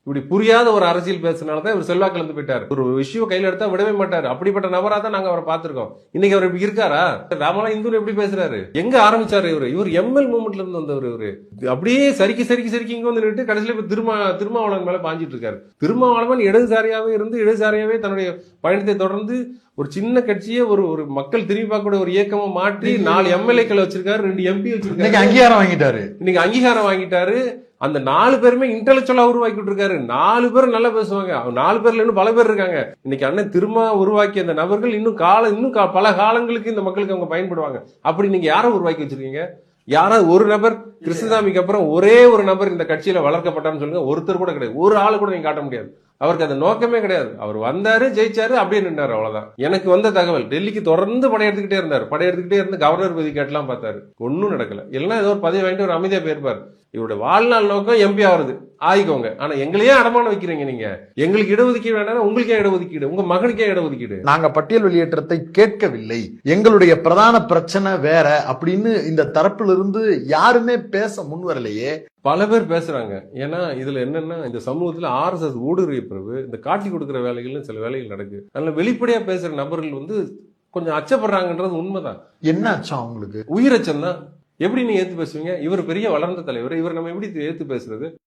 இப்படி புரியாத ஒரு அரசியல் பேசுனாலதான் இவர் செல்வாக்கு இழந்து போயிட்டார். ஒரு விஷயம் கையில எடுத்தா விடவே மாட்டாரு. அப்படிப்பட்ட நபரா தான் நாங்க அவரை பார்த்திருக்கோம். இன்னைக்கு அவர் இப்படி இருக்காரா? ராமலா இந்து எப்படி பேசுறாரு? எங்க ஆரம்பிச்சாரு இவர் எம்எல் மூமெண்ட்ல இருந்து வந்தவர். இவரு அப்படியே சரிக்கு இங்க வந்து நின்று கடைசியில இப்ப திருமாவளவன் மேல பாஞ்சிட்டு இருக்காரு. திருமாவளவன் இடதுசாரியாவே இருந்து இடதுசாரியாவே தன்னுடைய பயணத்தை தொடர்ந்து ஒரு சின்ன கட்சியை ஒரு மக்கள் திரும்பி பார்க்கக்கூடிய ஒரு இயக்கமா மாற்றி 4 எம்எல்ஏக்கள் வச்சிருக்காரு, 2 எம்பி வச்சிருக்காரு. அங்கீகாரம் வாங்கிட்டாரு. அந்த 4 பேருமே இன்டெலக்சுவலா உருவாக்கிட்டு இருக்காரு. 4 பேர் நல்லா பேசுவாங்க. 4 பேர்ல இன்னும் பல பேர் இருக்காங்க. இன்னைக்கு அண்ணன் திரும்ப உருவாக்கிய அந்த நபர்கள் இன்னும் பல காலங்களுக்கு இந்த மக்களுக்கு அவங்க பயன்படுவாங்க. அப்படி நீங்க யாரை உருவாக்கி வச்சிருக்கீங்க? யாராவது ஒரு நபர் கிருஷ்ணசாமிக்கு அப்புறம் ஒரே ஒரு நபர் இந்த கட்சியில வளர்க்கப்பட்டான்னு சொல்லுங்க. ஒருத்தர் கூட கிடையாது. ஒரு ஆளு கூட நீங்க காட்ட முடியாது. அவருக்கு அந்த நோக்கமே கிடையாது. அவர் வந்தாரு, ஜெயிச்சாரு, அப்படியே நின்றாரு, அவ்வளவுதான். எனக்கு வந்த தகவல், டெல்லிக்கு தொடர்ந்து படையெடுத்துக்கிட்டே இருந்தார். படையெடுத்துக்கிட்டே இருந்து கவர்னர் பதவி கேட்டலாம் பார்த்தாரு. ஒன்னும் நடக்கல. எல்லாம் ஏதோ ஒரு பதவி வாங்கிட்டு ஒரு அமைதியா போயிருப்பாரு. இவருடைய வாழ்நாள் நோக்கம் எம்பி ஆகுது, ஆயிக்கோங்க. ஆனா எங்களையே அடமானம் வைக்கிறீங்க. நீங்க எங்களுக்கு இடஒதுக்கீடு வேண்டாம், உங்களுக்கு ஏன் இடஒதுக்கீடு? உங்க மகனுக்கே இடஒதுக்கீடு? நாங்க பட்டியல் வெளியேற்றத்தை கேட்கவில்லை, எங்களுடைய பிரதான பிரச்சனை வேற அப்படின்னு இந்த தரப்புல இருந்து யாருமே பேச முன் வரலையே. பல பேர் பேசுறாங்க. ஏன்னா இதுல என்னன்னா, இந்த சமூகத்துல RSS ஊடுருவிய பிறகு இந்த காட்சி கொடுக்கிற வேலைகள்னு சில வேலைகள் நடக்குது. அதனால வெளிப்படையா பேசுற நபர்கள் கொஞ்சம் அச்சப்படுறாங்கன்றது உண்மைதான். என்ன அச்சம் அவங்களுக்கு? உயிரச்சம் தான். எப்படி நீங்க ஏத்து பேசுவீங்க? இவர் பெரிய வளர்ந்த தலைவர், இவர் நம்ம எப்படி ஏத்து பேசுறது?